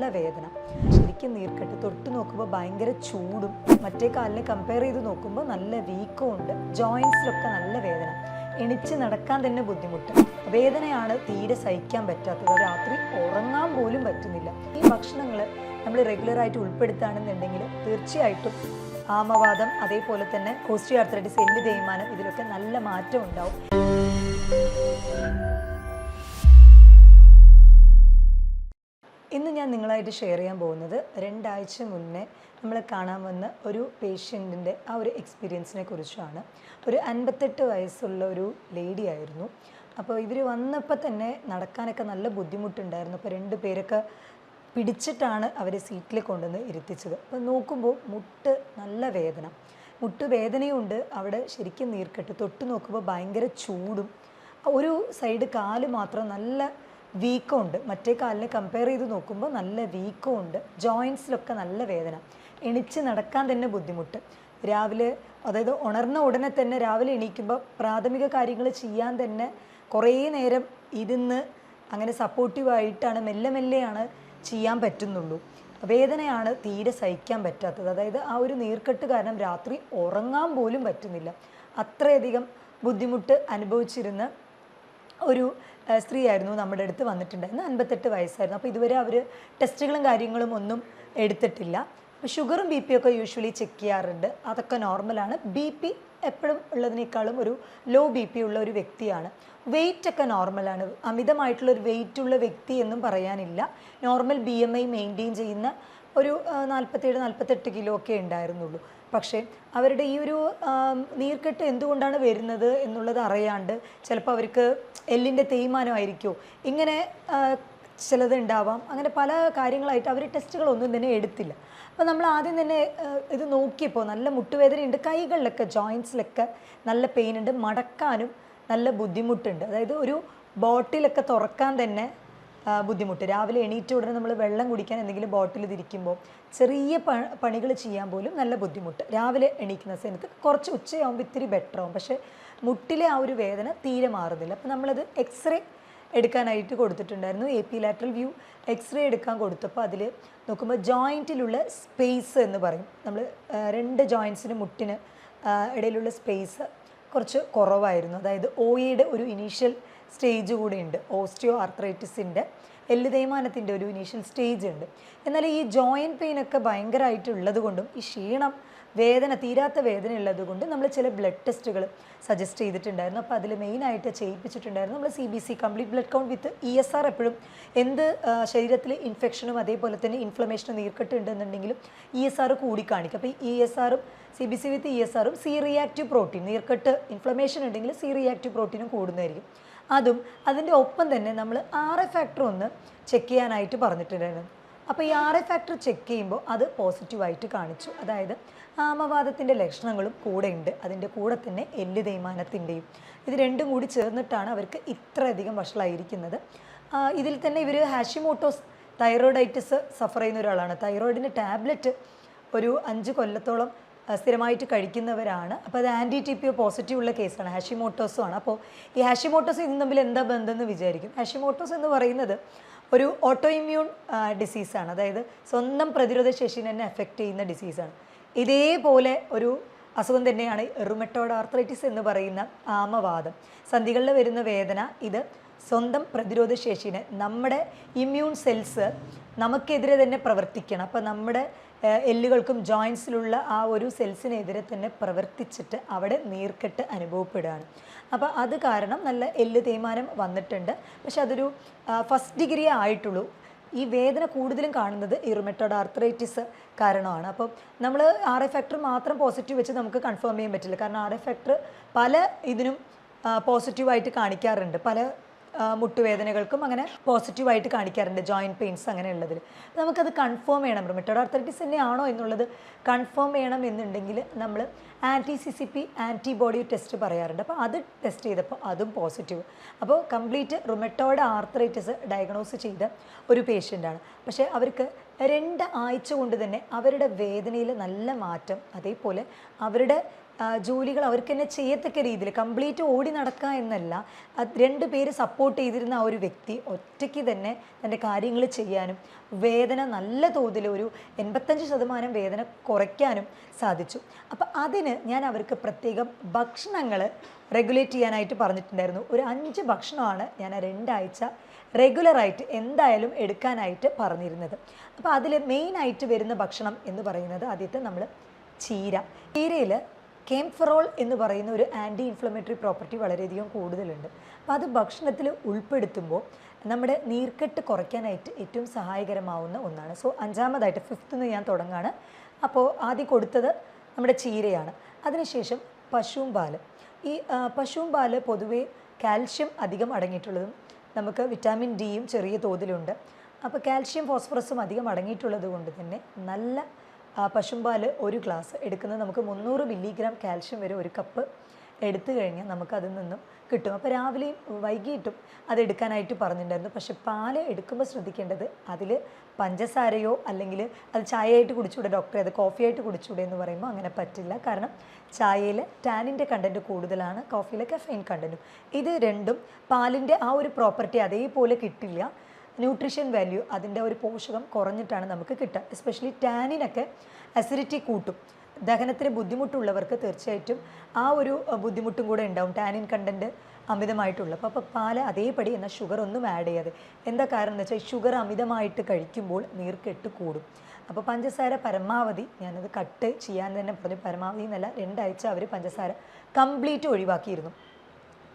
നല്ല വേദന, ശരിക്കും നീർക്കെട്ട്, തൊട്ട് നോക്കുമ്പോൾ ഭയങ്കര ചൂടും, മറ്റേ കാലിനെ കമ്പയർ ചെയ്ത് നോക്കുമ്പോൾ നല്ല വീക്കും ഉണ്ട്, ജോയിൻസിലൊക്കെ നല്ല വേദന, എണിച്ച് നടക്കാൻ തന്നെ ബുദ്ധിമുട്ട്, വേദനയാണ് തീരെ സഹിക്കാൻ പറ്റാത്തത്, രാത്രി ഉറങ്ങാൻ പോലും പറ്റുന്നില്ല. ഈ ഭക്ഷണങ്ങൾ നമ്മൾ റെഗുലറായിട്ട് ഉൾപ്പെടുത്തുകയാണെന്നുണ്ടെങ്കിൽ തീർച്ചയായിട്ടും ആമവാദം, അതേപോലെ തന്നെ ഓസ്റ്റിയോആർത്രൈറ്റിസ്, എല്ല് തേയ്മാനം, ഇതിലൊക്കെ നല്ല മാറ്റം ഉണ്ടാവും. ഇന്ന് ഞാൻ നിങ്ങളായിട്ട് ഷെയർ ചെയ്യാൻ പോകുന്നത് 2 ആഴ്ച മുന്നേ നമ്മൾ കാണാൻ വന്ന ഒരു പേഷ്യൻറ്റിൻ്റെ ആ ഒരു എക്സ്പീരിയൻസിനെ കുറിച്ചാണ്. ഒരു 58 വയസ്സുള്ള ഒരു ലേഡി ആയിരുന്നു. അപ്പോൾ ഇവർ വന്നപ്പോൾ തന്നെ നടക്കാനൊക്കെ നല്ല ബുദ്ധിമുട്ടുണ്ടായിരുന്നു. അപ്പോൾ 2 പേരൊക്കെ പിടിച്ചിട്ടാണ് അവരെ സീറ്റിൽ കൊണ്ടുവന്ന് ഇരുത്തിച്ചത്. അപ്പോൾ നോക്കുമ്പോൾ മുട്ട് നല്ല വേദന, മുട്ടുവേദനയുണ്ട്, അവിടെ ശരിക്കും നീർക്കെട്ട്, തൊട്ട് നോക്കുമ്പോൾ ഭയങ്കര ചൂടും, ഒരു സൈഡ് കാല് മാത്രം നല്ല വീക്കും ഉണ്ട്, മറ്റേ കാലിനെ കമ്പയർ ചെയ്ത് നോക്കുമ്പോൾ നല്ല വീക്കും ഉണ്ട്, ജോയിൻസിലൊക്കെ നല്ല വേദന, എണിച്ച് നടക്കാൻ തന്നെ ബുദ്ധിമുട്ട്, രാവിലെ അതായത് ഉണർന്ന ഉടനെ തന്നെ രാവിലെ എണീക്കുമ്പോൾ പ്രാഥമിക കാര്യങ്ങൾ ചെയ്യാൻ തന്നെ കുറേ നേരം ഇരുന്ന് അങ്ങനെ സപ്പോർട്ടീവായിട്ടാണ് മെല്ലെ മെല്ലെയാണ് ചെയ്യാൻ പറ്റുന്നുള്ളൂ. വേദനയാണ് തീരെ സഹിക്കാൻ പറ്റാത്തത്, അതായത് ആ ഒരു നീർക്കെട്ട് കാരണം രാത്രി ഉറങ്ങാൻ പോലും പറ്റുന്നില്ല, അത്രയധികം ബുദ്ധിമുട്ട് അനുഭവിച്ചിരുന്ന ഒരു സ്ത്രീയായിരുന്നു നമ്മുടെ അടുത്ത് വന്നിട്ടുണ്ടായിരുന്നു. 58 വയസ്സായിരുന്നു. അപ്പോൾ ഇതുവരെ അവർ ടെസ്റ്റുകളും കാര്യങ്ങളും ഒന്നും എടുത്തിട്ടില്ല. ഷുഗറും ബി പി ഒക്കെ യൂഷ്വലി ചെക്ക് ചെയ്യാറുണ്ട്, അതൊക്കെ നോർമലാണ്. ബി പി എപ്പോഴും ഉള്ളതിനേക്കാളും ഒരു ലോ ബി പി ഉള്ള ഒരു വ്യക്തിയാണ്. വെയിറ്റ് ഒക്കെ നോർമലാണ്, അമിതമായിട്ടുള്ളൊരു വെയിറ്റുള്ള വ്യക്തി എന്നും പറയാനില്ല. നോർമൽ BMI മെയിൻറ്റെയിൻ ചെയ്യുന്ന ഒരു 47-48 കിലോ ഒക്കെ ഉണ്ടായിരുന്നുള്ളൂ. പക്ഷേ അവരുടെ ഈ ഒരു നീർക്കെട്ട് എന്തുകൊണ്ടാണ് വരുന്നത് എന്നുള്ളത് അറിയാണ്ട്, ചിലപ്പോൾ അവർക്ക് എല്ലിൻ്റെ തേയ്മാനമായിരിക്കുമോ, ഇങ്ങനെ ചിലത് ഉണ്ടാവാം, അങ്ങനെ പല കാര്യങ്ങളായിട്ട് അവർ ടെസ്റ്റുകളൊന്നും തന്നെ എടുത്തില്ല. അപ്പോൾ നമ്മൾ ആദ്യം തന്നെ ഇത് നോക്കിയപ്പോൾ നല്ല മുട്ടുവേദനയുണ്ട്, കൈകളിലൊക്കെ ജോയിൻസിലൊക്കെ നല്ല പെയിൻ ഉണ്ട്, മടക്കാനും നല്ല ബുദ്ധിമുട്ടുണ്ട്, അതായത് ഒരു ബോട്ടിലൊക്കെ തുറക്കാൻ തന്നെ ബുദ്ധിമുട്ട്, രാവിലെ എണീറ്റ് ഉടനെ നമ്മൾ വെള്ളം കുടിക്കാൻ എന്തെങ്കിലും ബോട്ടിൽ തിരിക്കുമ്പോൾ ചെറിയ പണികൾ ചെയ്യാൻ പോലും നല്ല ബുദ്ധിമുട്ട്, രാവിലെ എണീക്കുന്ന സമയത്ത് കുറച്ച് ഉച്ചയാകുമ്പോൾ ഇത്തിരി ബെറ്റർ ആവും, പക്ഷേ മുട്ടിലെ ആ ഒരു വേദന തീരെ മാറുന്നില്ല. അപ്പോൾ നമ്മളത് എക്സ്റേ എടുക്കാനായിട്ട് കൊടുത്തിട്ടുണ്ടായിരുന്നു. എപ്പിലാറ്ററൽ വ്യൂ എക്സ്റേ എടുക്കാൻ കൊടുത്തപ്പോൾ അതിൽ നോക്കുമ്പോൾ ജോയിൻറ്റിലുള്ള സ്പേസ് എന്ന് പറയും, നമ്മൾ 2 ജോയിൻസിന് മുട്ടിന് ഇടയിലുള്ള സ്പേസ് കുറച്ച് കുറവായിരുന്നു, അതായത് OAയുടെ ഒരു ഇനീഷ്യൽ സ്റ്റേജ് കൂടെ ഉണ്ട്, ഓസ്റ്റിയോ ആർത്രൈറ്റിസിൻ്റെ എല്ല് തേയ്മാനത്തിൻ്റെ ഒരു ഇനീഷ്യൽ സ്റ്റേജ് ഉണ്ട്. എന്നാൽ ഈ ജോയിൻറ്റ് പെയിനൊക്കെ ഭയങ്കരമായിട്ടുള്ളത് കൊണ്ടും ഈ ക്ഷീണം, വേദന, തീരാത്ത വേദന ഉള്ളത് കൊണ്ട് നമ്മൾ ചില ബ്ലഡ് ടെസ്റ്റുകൾ സജസ്റ്റ് ചെയ്തിട്ടുണ്ടായിരുന്നു. അപ്പോൾ അതിൽ മെയിനായിട്ട് ചെയ്യിപ്പിച്ചിട്ടുണ്ടായിരുന്നു നമ്മൾ CBC, കംപ്ലീറ്റ് ബ്ലഡ് കൗണ്ട് വിത്ത് ESR. എപ്പോഴും എന്ത് ശരീരത്തിൽ ഇൻഫെക്ഷനും അതേപോലെ തന്നെ ഇൻഫ്ലമേഷനും നീർക്കെട്ട് ഉണ്ടെന്നുണ്ടെങ്കിലും ESR കൂടി കാണിക്കും. അപ്പോൾ ഈ ESRും CBC വിത്ത് ESRും C റിയാക്റ്റീവ് പ്രോട്ടീൻ, നീർക്കെട്ട് ഇൻഫ്ലമേഷൻ ഉണ്ടെങ്കിൽ C റിയാക്റ്റീവ് പ്രോട്ടീനും കൂടുന്നതായിരിക്കും. അതും അതിൻ്റെ ഒപ്പം തന്നെ നമ്മൾ RA ഫാക്ടർ ഒന്ന് ചെക്ക് ചെയ്യാനായിട്ട് പറഞ്ഞിട്ടുണ്ടായിരുന്നു. അപ്പോൾ ഈ RA ഫാക്ടർ ചെക്ക് ചെയ്യുമ്പോൾ അത് പോസിറ്റീവായിട്ട് കാണിച്ചു, അതായത് ആമവാദത്തിൻ്റെ ലക്ഷണങ്ങളും കൂടെ ഉണ്ട്, അതിൻ്റെ കൂടെ തന്നെ എല്ല് തേയ്മാനത്തിൻ്റെയും, ഇത് രണ്ടും കൂടി ചേർന്നിട്ടാണ് അവർക്ക് ഇത്രയധികം വഷളായിരിക്കുന്നത്. ഇതിൽ തന്നെ ഇവർ ഹാഷിമോട്ടോസ് തൈറോയിഡൈറ്റിസ് സഫർ ചെയ്യുന്ന ഒരാളാണ്. തൈറോയിഡിൻ്റെ ടാബ്ലറ്റ് ഒരു 5 കൊല്ലത്തോളം സ്ഥിരമായിട്ട് കഴിക്കുന്നവരാണ്. അപ്പോൾ അത് TPO പോസിറ്റീവ് ഉള്ള കേസാണ്, ഹാഷിമോട്ടോസും ആണ്. അപ്പോൾ ഈ ഹാഷിമോട്ടോസ് ഇതും തമ്മിൽ എന്താ ബന്ധം എന്ന് വിചാരിക്കും. ഹാഷിമോട്ടോസ് എന്ന് പറയുന്നത് ഒരു ഓട്ടോ ഇമ്മ്യൂൺ ഡിസീസാണ്, അതായത് സ്വന്തം പ്രതിരോധ ശേഷിനെ തന്നെ എഫക്റ്റ് ചെയ്യുന്ന ഡിസീസാണ്. ഇതേപോലെ ഒരു അസുഖം തന്നെയാണ് റുമറ്റോയ്ഡ് ആർത്രൈറ്റിസ് എന്ന് പറയുന്ന ആമവാദം. സന്ധികളിൽ വരുന്ന വേദന, ഇത് സ്വന്തം പ്രതിരോധ ശേഷിനെ, നമ്മുടെ ഇമ്മ്യൂൺ സെൽസ് നമുക്കെതിരെ തന്നെ പ്രവർത്തിക്കണം. അപ്പോൾ നമ്മുടെ എല്ലുകൾക്കും ജോയിൻസിലുള്ള ആ ഒരു സെൽസിനെതിരെ തന്നെ പ്രവർത്തിച്ചിട്ട് അവിടെ നീർക്കെട്ട് അനുഭവപ്പെടുകയാണ്. അപ്പോൾ അത് കാരണം നല്ല എല്ല് തേയ്മാനം വന്നിട്ടുണ്ട്, പക്ഷെ അതൊരു ഫസ്റ്റ് ഡിഗ്രി ആയിട്ടുള്ളൂ. ഈ വേദന കൂടുതലും കാണുന്നത് ഈ റുമറ്റോയ്ഡ് ആർത്രൈറ്റിസ് കാരണമാണ്. അപ്പോൾ നമ്മൾ RA ഫാക്ടർ മാത്രം പോസിറ്റീവ് വെച്ച് നമുക്ക് കൺഫേം ചെയ്യാൻ പറ്റില്ല, കാരണം RA ഫാക്ടർ പല ഇതിനും പോസിറ്റീവായിട്ട് കാണിക്കാറുണ്ട്, പല മുട്ടുവേദനകൾക്കും അങ്ങനെ പോസിറ്റീവായിട്ട് കാണിക്കാറുണ്ട്, ജോയിൻറ്റ് പെയിൻസ് അങ്ങനെയുള്ളതിൽ. നമുക്കത് കൺഫേം ചെയ്യണം, റുമറ്റോയ്ഡ് ആർത്രൈറ്റിസ് തന്നെയാണോ എന്നുള്ളത് കൺഫേം ചെയ്യണം എന്നുണ്ടെങ്കിൽ നമ്മൾ anti-CCP ആൻറ്റിബോഡി ടെസ്റ്റ് പറയാറുണ്ട്. അപ്പോൾ അത് ടെസ്റ്റ് ചെയ്തപ്പോൾ അതും പോസിറ്റീവ്. അപ്പോൾ കംപ്ലീറ്റ് റുമറ്റോയ്ഡ് ആർത്രൈറ്റിസ് ഡയഗ്നോസ് ചെയ്ത ഒരു പേഷ്യൻ്റാണ്. പക്ഷേ അവർക്ക് 2 ആഴ്ച കൊണ്ട് തന്നെ അവരുടെ വേദനയിൽ നല്ല മാറ്റം, അതേപോലെ അവരുടെ ജോലികൾ അവർക്ക് തന്നെ ചെയ്യത്തക്ക രീതിയിൽ കംപ്ലീറ്റ് ഓടി നടക്കുക എന്നല്ല, രണ്ട് പേര് സപ്പോർട്ട് ചെയ്തിരുന്ന ആ ഒരു വ്യക്തി ഒറ്റയ്ക്ക് തന്നെ തൻ്റെ കാര്യങ്ങൾ ചെയ്യാനും വേദന നല്ല തോതിൽ ഒരു 85% വേദന കുറയ്ക്കാനും സാധിച്ചു. അപ്പോൾ അതിന് ഞാൻ അവർക്ക് പ്രത്യേകം ഭക്ഷണങ്ങൾ റെഗുലേറ്റ് ചെയ്യാനായിട്ട് പറഞ്ഞിട്ടുണ്ടായിരുന്നു. ഒരു 5 ഭക്ഷണമാണ് ഞാൻ ആ 2 ആഴ്ച റെഗുലറായിട്ട് എന്തായാലും എടുക്കാനായിട്ട് പറഞ്ഞിരുന്നത്. അപ്പോൾ അതിൽ മെയിനായിട്ട് വരുന്ന ഭക്ഷണം എന്ന് പറയുന്നത് ആദ്യത്തെ നമ്മൾ ചീരയിൽ കെംഫറോൾ എന്ന് പറയുന്ന ഒരു ആൻറ്റി ഇൻഫ്ലമേറ്ററി പ്രോപ്പർട്ടി വളരെയധികം കൂടുതലുണ്ട്. അപ്പോൾ അത് ഭക്ഷണത്തിൽ ഉൾപ്പെടുത്തുമ്പോൾ നമ്മുടെ നീർക്കെട്ട് കുറയ്ക്കാനായിട്ട് ഏറ്റവും സഹായകരമാവുന്ന ഒന്നാണ്. സോ 5ാമതായിട്ട് 5th ഞാൻ തുടങ്ങുകയാണ്. അപ്പോൾ ആദ്യം കൊടുത്തത് നമ്മുടെ ചീരയാണ്. അതിനുശേഷം പശുവും പാൽ. ഈ പശുവും പാൽ പൊതുവേ കാൽഷ്യം അധികം അടങ്ങിയിട്ടുള്ളതും നമുക്ക് വിറ്റാമിൻ ഡിയും ചെറിയ തോതിലുണ്ട്. അപ്പോൾ കാൽഷ്യം ഫോസ്ഫറസും അധികം അടങ്ങിയിട്ടുള്ളത് കൊണ്ട് തന്നെ നല്ല പശുമ്പാൽ 1 ഗ്ലാസ് എടുക്കുന്നത് നമുക്ക് 300 മില്ലിഗ്രാം കാൽഷ്യം വരെ 1 കപ്പ് എടുത്തു കഴിഞ്ഞാൽ നമുക്കതിൽ നിന്നും കിട്ടും. അപ്പോൾ രാവിലെയും വൈകിട്ടും അത് എടുക്കാനായിട്ട് പറഞ്ഞിട്ടുണ്ടായിരുന്നു. പക്ഷേ പാൽ എടുക്കുമ്പോൾ ശ്രദ്ധിക്കേണ്ടത് അതിൽ പഞ്ചസാരയോ അല്ലെങ്കിൽ അത് ചായയായിട്ട് കുടിച്ചുകൂടെ ഡോക്ടറെ, അത് കോഫിയായിട്ട് കുടിച്ചുകൂടെ എന്ന് പറയുമ്പോൾ അങ്ങനെ പറ്റില്ല. കാരണം ചായയിൽ ടാനിൻ്റെ കണ്ടൻറ്റ് കൂടുതലാണ്, കോഫിയിലെ കഫൈൻ കണ്ടൻറ്റും. ഇത് രണ്ടും പാലിൻ്റെ ആ ഒരു പ്രോപ്പർട്ടി അതേപോലെ കിട്ടില്ല. ന്യൂട്രീഷൻ വാല്യൂ അതിൻ്റെ ഒരു പോഷകം കുറഞ്ഞിട്ടാണ് നമുക്ക് കിട്ടുക. എസ്പെഷ്യലി ടാനിനൊക്കെ അസിഡിറ്റി കൂട്ടും. ദഹനത്തിന് ബുദ്ധിമുട്ടുള്ളവർക്ക് തീർച്ചയായിട്ടും ആ ഒരു ബുദ്ധിമുട്ടും കൂടെ ഉണ്ടാവും, ടാനിൻ കണ്ടൻറ്റ് അമിതമായിട്ടുള്ള. അപ്പോൾ പാല് അതേപടി എന്നാൽ ഷുഗർ ഒന്നും ആഡ് ചെയ്യാതെ. എന്താ കാരണം എന്ന് വെച്ചാൽ ഷുഗർ അമിതമായിട്ട് കഴിക്കുമ്പോൾ നീർക്കെട്ട് കൂടും. അപ്പോൾ പഞ്ചസാര പരമാവധി ഞാനത് കട്ട് ചെയ്യാൻ തന്നെ പറഞ്ഞു. പരമാവധി എന്നല്ല, 2 ആഴ്ച അവർ പഞ്ചസാര കംപ്ലീറ്റ് ഒഴിവാക്കിയിരുന്നു.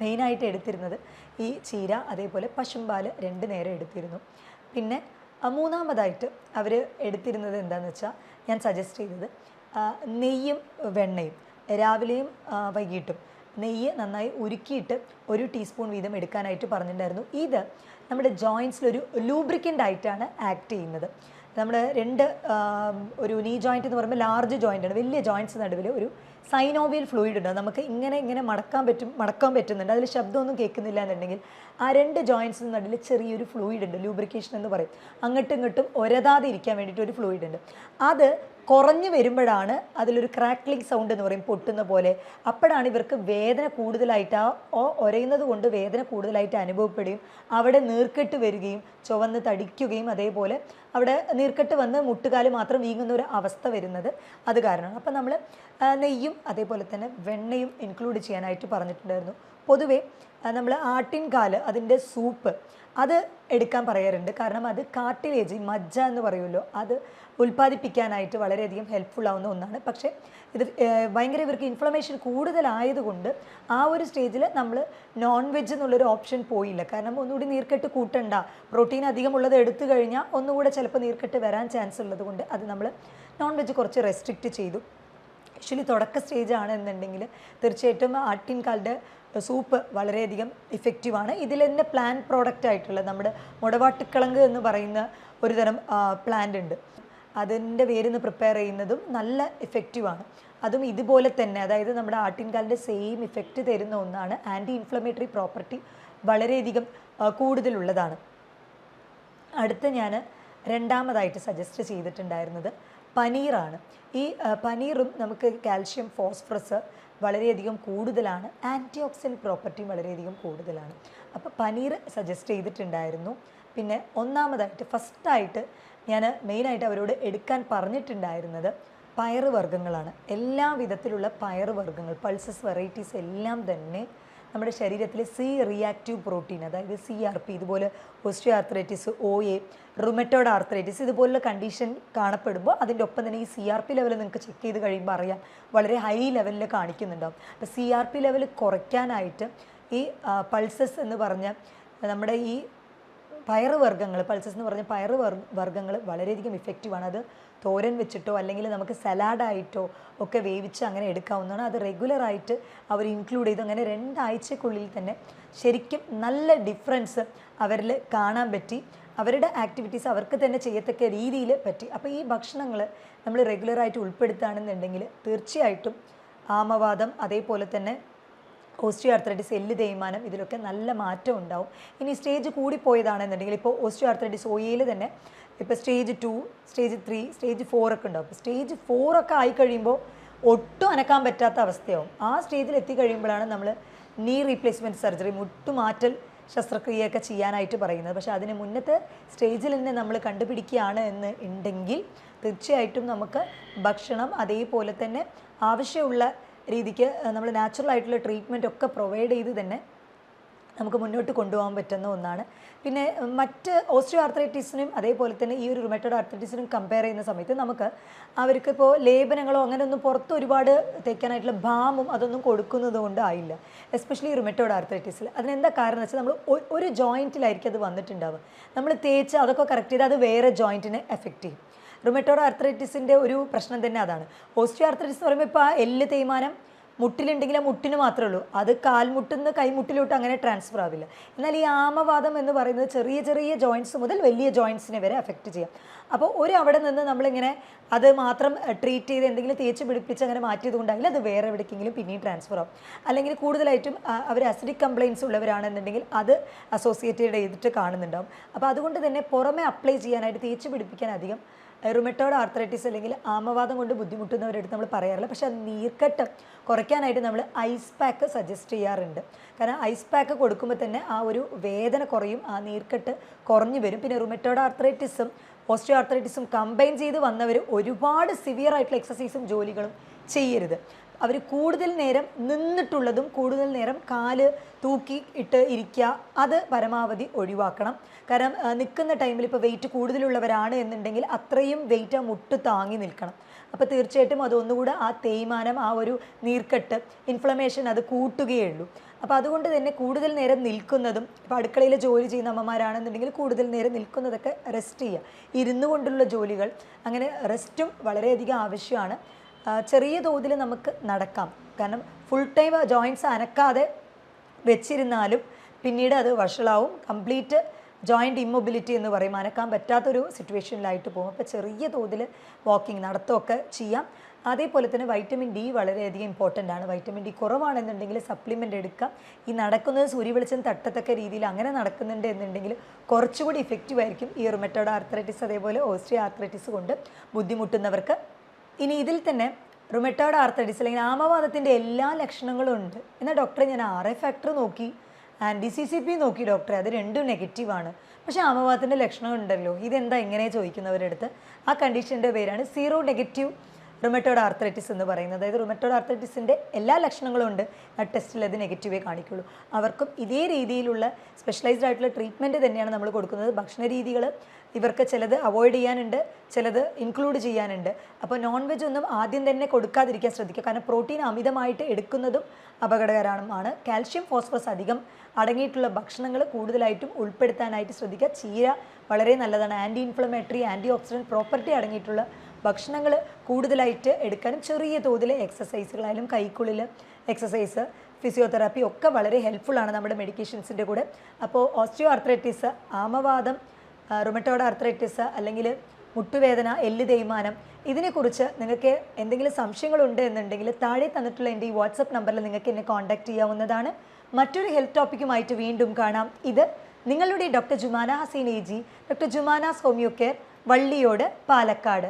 മെയിനായിട്ട് എടുത്തിരുന്നത് ഈ ചീര അതേപോലെ പശുമ്പാൽ 2 നേരം എടുത്തിരുന്നു. പിന്നെ 3ാമതായിട്ട് അവർ എടുത്തിരുന്നത് എന്താണെന്ന് വെച്ചാൽ ഞാൻ സജസ്റ്റ് ചെയ്തത് നെയ്യും വെണ്ണയും രാവിലെയും വൈകിട്ടും നെയ്യ് നന്നായി ഉരുക്കിയിട്ട് 1 ടീസ്പൂൺ വീതം എടുക്കാനായിട്ട് പറഞ്ഞിട്ടുണ്ടായിരുന്നു. ഇത് നമ്മുടെ ജോയിൻസിലൊരു ലൂബ്രിക്കൻ്റ് ആയിട്ടാണ് ആക്ട് ചെയ്യുന്നത്. നമ്മുടെ ഒരു നീ ജോയിൻറ്റ് എന്ന് പറയുമ്പോൾ ലാർജ് ജോയിൻ്റാണ്, വലിയ ജോയിൻറ്റ്സ് നടുവിൽ ഒരു സൈനോവിയൽ ഫ്ലൂയിഡ് ഉണ്ട്. നമുക്ക് ഇങ്ങനെ മടക്കാൻ പറ്റുന്നുണ്ട്. അതിൽ ശബ്ദമൊന്നും കേൾക്കുന്നില്ല എന്നുണ്ടെങ്കിൽ ആ 2 ജോയിൻറ്റ്സിന് നടുവിൽ ചെറിയൊരു ഫ്ലൂയിഡ് ഉണ്ട്, ലൂബ്രിക്കേഷൻ എന്ന് പറയും. അങ്ങോട്ടും ഇങ്ങോട്ടും ഒരതാതെ ഇരിക്കാൻ വേണ്ടിയിട്ട് ഒരു ഫ്ലൂയിഡ് ഉണ്ട്. അത് കുറഞ്ഞു വരുമ്പോഴാണ് അതിലൊരു ക്രാക്ലിംഗ് സൗണ്ട് എന്ന് പറയും, പൊട്ടുന്ന പോലെ. അപ്പോഴാണ് ഇവർക്ക് വേദന കൂടുതലായിട്ട് ഒരയുന്നത് കൊണ്ട് വേദന കൂടുതലായിട്ട് അനുഭവപ്പെടുകയും അവിടെ നീർക്കെട്ട് വരികയും ചുവന്ന് തടിക്കുകയും അതേപോലെ അവിടെ നീർക്കെട്ട് വന്ന് മുട്ടുകാല് മാത്രം വീങ്ങുന്ന ഒരു അവസ്ഥ വരുന്നത് അത് കാരണമാണ്. അപ്പം നമ്മൾ നെയ്യും അതേപോലെ തന്നെ വെണ്ണയും ഇൻക്ലൂഡ് ചെയ്യാനായിട്ട് പറഞ്ഞിട്ടുണ്ടായിരുന്നു. പൊതുവേ നമ്മൾ ആട്ടിൻകാല് അതിൻ്റെ സൂപ്പ് അത് എടുക്കാൻ പറയാറുണ്ട്. കാരണം അത് കാർട്ടിലേജ്, മജ്ജ എന്ന് പറയുമല്ലോ, അത് ഉൽപ്പാദിപ്പിക്കാനായിട്ട് വളരെയധികം ഹെൽപ്ഫുൾ ആവുന്ന ഒന്നാണ്. പക്ഷേ ഇത് ഭയങ്കര ഇവർക്ക് ഇൻഫ്ലമേഷൻ കൂടുതലായതുകൊണ്ട് ആ ഒരു സ്റ്റേജിൽ നമ്മൾ നോൺ വെജ് എന്നുള്ളൊരു ഓപ്ഷൻ പോയില്ല. കാരണം ഒന്നുകൂടി നീർക്കെട്ട് കൂട്ടണ്ട, പ്രോട്ടീൻ അധികമുള്ളത് എടുത്തു കഴിഞ്ഞാൽ ഒന്നുകൂടെ ചിലപ്പോൾ നീർക്കെട്ട് വരാൻ ചാൻസ് ഉള്ളത് കൊണ്ട് അത് നമ്മൾ നോൺ വെജ് കുറച്ച് റെസ്ട്രിക്റ്റ് ചെയ്തു. ആക്ച്വലി തുടക്ക സ്റ്റേജ് ആണ് എന്നുണ്ടെങ്കിൽ തീർച്ചയായിട്ടും ആട്ടിൻകാലിൻ്റെ സൂപ്പ് വളരെയധികം ഇഫക്റ്റീവാണ്. ഇതിൽ തന്നെ പ്ലാന്റ് പ്രോഡക്റ്റ് ആയിട്ടുള്ള നമ്മുടെ മുടവാട്ടിക്കിഴങ്ങ് എന്ന് പറയുന്ന ഒരു തരം പ്ലാന്റ് ഉണ്ട്. അതിൻ്റെ വേരിന്ന് പ്രിപ്പയർ ചെയ്യുന്നതും നല്ല ഇഫക്റ്റീവാണ്. അതും ഇതുപോലെ തന്നെ, അതായത് നമ്മുടെ ആട്ടിൻകാലിൻ്റെ സെയിം ഇഫക്റ്റ് തരുന്ന ഒന്നാണ്. ആൻറ്റി ഇൻഫ്ലമേറ്ററി പ്രോപ്പർട്ടി വളരെയധികം കൂടുതലുള്ളതാണ്. അടുത്ത ഞാൻ 2ാമതായിട്ട് സജസ്റ്റ് ചെയ്തിട്ടുണ്ടായിരുന്നത് പനീറാണ്. ഈ പനീറും നമുക്ക് കാൽഷ്യം ഫോസ്ഫറസ് വളരെയധികം കൂടുതലാണ്, ആൻറ്റി ഓക്സിഡൻറ്റ് പ്രോപ്പർട്ടിയും വളരെയധികം കൂടുതലാണ്. അപ്പോൾ പനീർ സജസ്റ്റ് ചെയ്തിട്ടുണ്ടായിരുന്നു. പിന്നെ 1ാമതായിട്ട് ഫസ്റ്റായിട്ട് ഞാൻ മെയിനായിട്ട് അവരോട് എടുക്കാൻ പറഞ്ഞിട്ടുണ്ടായിരുന്നത് പയറ് വർഗ്ഗങ്ങളാണ്. എല്ലാ വിധത്തിലുള്ള പയറ് വർഗ്ഗങ്ങൾ, പൾസസ് വെറൈറ്റീസ് എല്ലാം തന്നെ നമ്മുടെ ശരീരത്തിലെ റിയാക്റ്റീവ് പ്രോട്ടീൻ, അതായത് CRP, ഇതുപോലെ osteo arthritis, OA, rheumatoid arthritis ഇതുപോലുള്ള കണ്ടീഷൻ കാണപ്പെടുമ്പോൾ അതിൻ്റെ ഒപ്പം തന്നെ ഈ CRP ലെവൽ നിങ്ങൾക്ക് ചെക്ക് ചെയ്ത് കഴിയുമ്പോൾ അറിയാം വളരെ ഹൈ ലെവലിൽ കാണിക്കുന്നുണ്ടാവും. അപ്പോൾ CRP ലെവൽ കുറയ്ക്കാനായിട്ട് ഈ പൾസസ് എന്ന് പറഞ്ഞ നമ്മുടെ ഈ പയറുവർഗ്ഗങ്ങൾ, പൾസസ് എന്ന് പറഞ്ഞ പയറുവർഗ്ഗങ്ങൾ വളരെയധികം ഇഫക്റ്റീവാണ്. അത് തോരൻ വെച്ചിട്ടോ അല്ലെങ്കിൽ നമുക്ക് സലാഡായിട്ടോ ഒക്കെ വേവിച്ച് അങ്ങനെ എടുക്കാവുന്നതാണ്. അത് റെഗുലറായിട്ട് അവർ ഇൻക്ലൂഡ് ചെയ്തു. അങ്ങനെ 2 ആഴ്ചക്കുള്ളിൽ തന്നെ ശരിക്കും നല്ല ഡിഫറൻസ് അവരിൽ കാണാൻ പറ്റി. അവരുടെ ആക്ടിവിറ്റീസ് അവർക്ക് തന്നെ ചെയ്യത്തക്ക രീതിയിൽ പറ്റി. അപ്പോൾ ഈ ഭക്ഷണങ്ങൾ നമ്മൾ റെഗുലറായിട്ട് ഉൾപ്പെടുത്തുകയാണെന്നുണ്ടെങ്കിൽ തീർച്ചയായിട്ടും ആമവാദം അതേപോലെ തന്നെ ഓസ്റ്റിയോ ആർത്രൈറ്റിസ്, എല്ല് തേയ്മാനം, ഇതിലൊക്കെ നല്ല മാറ്റം ഉണ്ടാവും. ഇനി സ്റ്റേജ് കൂടിപ്പോയതാണെന്നുണ്ടെങ്കിൽ ഇപ്പോൾ ഓസ്റ്റിയോ ആർത്രൈറ്റിസ് OAയിൽ തന്നെ ഇപ്പോൾ സ്റ്റേജ് 2, സ്റ്റേജ് 3, സ്റ്റേജ് 4 ഒക്കെ ഉണ്ടാവും. അപ്പോൾ സ്റ്റേജ് 4 ഒക്കെ ആയിക്കഴിയുമ്പോൾ ഒട്ടും അനക്കാൻ പറ്റാത്ത അവസ്ഥയാവും. ആ സ്റ്റേജിൽ എത്തിക്കഴിയുമ്പോഴാണ് നമ്മൾ നീ റീപ്ലേസ്മെൻറ്റ് സർജറി, മുട്ടുമാറ്റൽ ശസ്ത്രക്രിയയൊക്കെ ചെയ്യാനായിട്ട് പറയുന്നത്. പക്ഷേ അതിന് മുന്നത്തെ സ്റ്റേജിൽ തന്നെ നമ്മൾ കണ്ടുപിടിക്കുകയാണ് എന്ന് ഉണ്ടെങ്കിൽ തീർച്ചയായിട്ടും നമുക്ക് ഭക്ഷണം അതേപോലെ തന്നെ ആവശ്യമുള്ള രീതിക്ക് നമ്മൾ നാച്ചുറൽ ആയിട്ടുള്ള ട്രീറ്റ്മെൻറ്റ് ഒക്കെ പ്രൊവൈഡ് ചെയ്ത് തന്നെ നമുക്ക് മുന്നോട്ട് കൊണ്ടുപോകാൻ പറ്റുന്ന ഒന്നാണ്. പിന്നെ മറ്റ് ഓസ്റ്റിയോ ആർത്രൈറ്റിസിനും അതേപോലെ തന്നെ ഈ ഒരു റുമറ്റോയ്ഡ് ആർത്രൈറ്റിസിനും കമ്പയർ ചെയ്യുന്ന സമയത്ത് നമുക്ക് അവർക്കിപ്പോൾ ലേപനങ്ങളോ അങ്ങനെ ഒന്നും പുറത്ത് ഒരുപാട് തേക്കാനായിട്ടുള്ള ബാമും അതൊന്നും കൊടുക്കുന്നത് കൊണ്ടായില്ല, എസ്പെഷ്യലി റുമറ്റോയ്ഡ് ആർത്രൈറ്റിസിൽ. അതിനെന്താ കാരണം എന്ന് വെച്ചാൽ നമ്മൾ ഒരു ജോയിൻറ്റിലായിരിക്കും അത് വന്നിട്ടുണ്ടാവുക. നമ്മൾ തേച്ച് അതൊക്കെ കറക്റ്റ് ചെയ്ത് അത് വേറെ ജോയിൻറ്റിനെ എഫക്റ്റ് ചെയ്യും. റുമറ്റോയ്ഡ് ആർത്രൈറ്റിസിൻ്റെ ഒരു പ്രശ്നം തന്നെ അതാണ്. ഓസ്റ്റിയോ ആർത്രൈറ്റിസ് എന്ന് പറയുമ്പോൾ ഇപ്പോൾ ആ എല്ല് തേയ്മാനം മുട്ടിലുണ്ടെങ്കിൽ ആ മുട്ടിന് മാത്രമേ ഉള്ളൂ, അത് കാൽമുട്ടിന്ന് കൈമുട്ടിലോട്ട് അങ്ങനെ ട്രാൻസ്ഫർ ആവില്ല. എന്നാൽ ഈ ആമവാദം എന്ന് പറയുന്നത് ചെറിയ ചെറിയ ജോയിൻറ്റ്സ് മുതൽ വലിയ ജോയിൻറ്റ്സിനെ വരെ എഫക്റ്റ് ചെയ്യാം. അപ്പോൾ അവിടെ നിന്ന് നമ്മളിങ്ങനെ അത് മാത്രം ട്രീറ്റ് ചെയ്ത് എന്തെങ്കിലും തേച്ച് പിടിപ്പിച്ച് അങ്ങനെ മാറ്റിയത് കൊണ്ടാകില്ല, അത് വേറെ എവിടേക്കെങ്കിലും പിന്നെയും ട്രാൻസ്ഫർ ആവും. അല്ലെങ്കിൽ കൂടുതലായിട്ടും അവർ അസിഡിക് കംപ്ലയിൻസ് ഉള്ളവരാണെന്നുണ്ടെങ്കിൽ അത് അസോസിയേറ്റഡ് ചെയ്തിട്ട് കാണുന്നുണ്ടാവും. അപ്പോൾ അതുകൊണ്ട് തന്നെ പുറമെ അപ്ലൈ ചെയ്യാനായിട്ട് തേച്ച് പിടിപ്പിക്കാൻ അധികം റുമറ്റോയ്ഡ് ആർത്രൈറ്റിസ് അല്ലെങ്കിൽ ആമവാദം കൊണ്ട് ബുദ്ധിമുട്ടുന്നവരെടുത്ത് നമ്മൾ പറയാറില്ല. പക്ഷേ അത് നീർക്കെട്ട് കുറയ്ക്കാനായിട്ട് നമ്മൾ ഐസ് പാക്ക് സജസ്റ്റ് ചെയ്യാറുണ്ട്. കാരണം ഐസ് പാക്ക് കൊടുക്കുമ്പോൾ തന്നെ ആ ഒരു വേദന കുറയും, ആ നീർക്കെട്ട് കുറഞ്ഞു വരും. പിന്നെ റുമറ്റോയ്ഡ് ആർത്രൈറ്റിസും ഓസ്റ്റിയോ ആർത്രൈറ്റിസും കമ്പൈൻ ചെയ്ത് വന്നവർ ഒരുപാട് സിവിയർ ആയിട്ടുള്ള എക്സസൈസും ജോലികളും ചെയ്യരുത്. അവർ കൂടുതൽ നേരം നിന്നിട്ടുള്ളതും കൂടുതൽ നേരം കാല് തൂക്കി ഇട്ട് ഇരിക്കുക അത് പരമാവധി ഒഴിവാക്കണം. കാരണം നിൽക്കുന്ന ടൈമിൽ ഇപ്പോൾ വെയിറ്റ് കൂടുതലുള്ളവരാണ് എന്നുണ്ടെങ്കിൽ അത്രയും വെയിറ്റ് ആ മുട്ട് താങ്ങി നിൽക്കണം. അപ്പോൾ തീർച്ചയായിട്ടും അതൊന്നുകൂടെ ആ തേയ്മാനം, ആ ഒരു നീർക്കെട്ട്, ഇൻഫ്ലമേഷൻ അത് കൂട്ടുകയുള്ളൂ. അപ്പോൾ അതുകൊണ്ട് തന്നെ കൂടുതൽ നേരം നിൽക്കുന്നതും, ഇപ്പോൾ അടുക്കളയിൽ ജോലി ചെയ്യുന്ന അമ്മമാരാണെന്നുണ്ടെങ്കിൽ കൂടുതൽ നേരം നിൽക്കുന്നതൊക്കെ റെസ്റ്റ് ചെയ്യുക. ഇരുന്നു കൊണ്ടുള്ള ജോലികൾ, അങ്ങനെ റെസ്റ്റും വളരെയധികം ആവശ്യമാണ്. ചെറിയ തോതിൽ നമുക്ക് നടക്കാം. കാരണം ഫുൾ ടൈം ജോയിൻറ്റ്സ് അനക്കാതെ വെച്ചിരുന്നാലും പിന്നീട് അത് വഷളാവും. കംപ്ലീറ്റ് ജോയിൻറ്റ് ഇമ്മൊബിലിറ്റി എന്ന് പറയും, അനക്കാൻ പറ്റാത്തൊരു സിറ്റുവേഷനിലായിട്ട് പോകും. അപ്പോൾ ചെറിയ തോതിൽ വാക്കിംഗ്, നടത്തമൊക്കെ ചെയ്യാം. അതേപോലെ തന്നെ വൈറ്റമിൻ ഡി വളരെയധികം ഇമ്പോർട്ടൻ്റ് ആണ്. വൈറ്റമിൻ ഡി കുറവാണെന്നുണ്ടെങ്കിൽ സപ്ലിമെൻ്റ് എടുക്കാം. ഈ നടക്കുന്നത് സൂര്യവെളിച്ചം തട്ടത്തക്ക രീതിയിൽ അങ്ങനെ നടക്കുന്നുണ്ട് എന്നുണ്ടെങ്കിൽ കുറച്ചുകൂടി ഇഫക്റ്റീവ് ആയിരിക്കും ഈ റുമറ്റോയ്ഡ് ആർത്രൈറ്റിസ് അതേപോലെ ഓസ്റ്റിയോ ആർത്രൈറ്റിസ് കൊണ്ട് ബുദ്ധിമുട്ടുന്നവർക്ക്. ഇനി ഇതിൽ തന്നെ റുമറ്റോയ്ഡ് ആർത്രൈറ്റിസ് അല്ലെങ്കിൽ ആമവാദത്തിൻ്റെ എല്ലാ ലക്ഷണങ്ങളും ഉണ്ട്. എന്നാൽ ഡോക്ടറെ ഞാൻ RA ഫാക്ടർ നോക്കി, CCP നോക്കി ഡോക്ടറെ, അത് രണ്ടും നെഗറ്റീവാണ്, പക്ഷേ ആമവാദത്തിൻ്റെ ലക്ഷണം ഉണ്ടല്ലോ, ഇതെന്താ ഇങ്ങനെ ചോദിക്കുന്നവരെടുത്ത് ആ കണ്ടീഷൻ്റെ പേരാണ് സീറോ നെഗറ്റീവ് റുമറ്റോയ്ഡ് ആർത്രൈറ്റിസ് എന്ന് പറയുന്നത്. അതായത് റുമറ്റോയ്ഡ് ആർത്രൈറ്റിസിൻ്റെ എല്ലാ ലക്ഷണങ്ങളും ഉണ്ട്, ആ ടെസ്റ്റിൽ അത് നെഗറ്റീവേ കാണിക്കുള്ളൂ. അവർക്കും ഇതേ രീതിയിലുള്ള സ്പെഷ്യലൈസ്ഡ് ആയിട്ടുള്ള ട്രീറ്റ്മെൻറ്റ് തന്നെയാണ് നമ്മൾ കൊടുക്കുന്നത്. ഭക്ഷണ രീതികൾ ഇവർക്ക് ചിലത് അവോയ്ഡ് ചെയ്യാനുണ്ട്, ചിലത് ഇൻക്ലൂഡ് ചെയ്യാനുണ്ട്. അപ്പോൾ നോൺ വെജ് ഒന്നും ആദ്യം തന്നെ കൊടുക്കാതിരിക്കാൻ ശ്രദ്ധിക്കുക. കാരണം പ്രോട്ടീൻ അമിതമായിട്ട് എടുക്കുന്നതും അപകടകരമാണ്. കാൽഷ്യം, ഫോസ്ഫറസ് അധികം അടങ്ങിയിട്ടുള്ള ഭക്ഷണങ്ങൾ കൂടുതലായിട്ടും ഉൾപ്പെടുത്താനായിട്ട് ശ്രദ്ധിക്കുക. ചീര വളരെ നല്ലതാണ്. Anti inflammatory, antioxidant property അടങ്ങിയിട്ടുള്ള ഭക്ഷണങ്ങൾ കൂടുതലായിട്ട് എടുക്കാനും ചെറിയ തോതിൽ എക്സസൈസുകളായാലും കൈക്കുള്ളിൽ എക്സസൈസ്, ഫിസിയോതെറാപ്പി ഒക്കെ വളരെ ഹെൽപ്ഫുള്ളാണ് നമ്മുടെ മെഡിക്കേഷൻസിൻ്റെ കൂടെ. അപ്പോൾ ഓസ്റ്റിയോ ആർത്രൈറ്റിസ്, ആമവാദം, റുമറ്റോയ്ഡ് ആർത്രൈറ്റിസ് അല്ലെങ്കിൽ മുട്ടുവേദന, എല്ല് തേയ്മാനം, ഇതിനെക്കുറിച്ച് നിങ്ങൾക്ക് എന്തെങ്കിലും സംശയങ്ങളുണ്ട് എന്നുണ്ടെങ്കിൽ താഴെ തന്നിട്ടുള്ള എൻ്റെ ഈ വാട്സപ്പ് നമ്പറിൽ നിങ്ങൾക്ക് എന്നെ കോൺടാക്റ്റ് ചെയ്യാവുന്നതാണ്. മറ്റൊരു ഹെൽത്ത് ടോപ്പിക്കുമായിട്ട് വീണ്ടും കാണാം. ഇത് നിങ്ങളുടെ doctor Jumana Haseen AG, doctor Jumana's homeo care, Valliyode, Palakkad.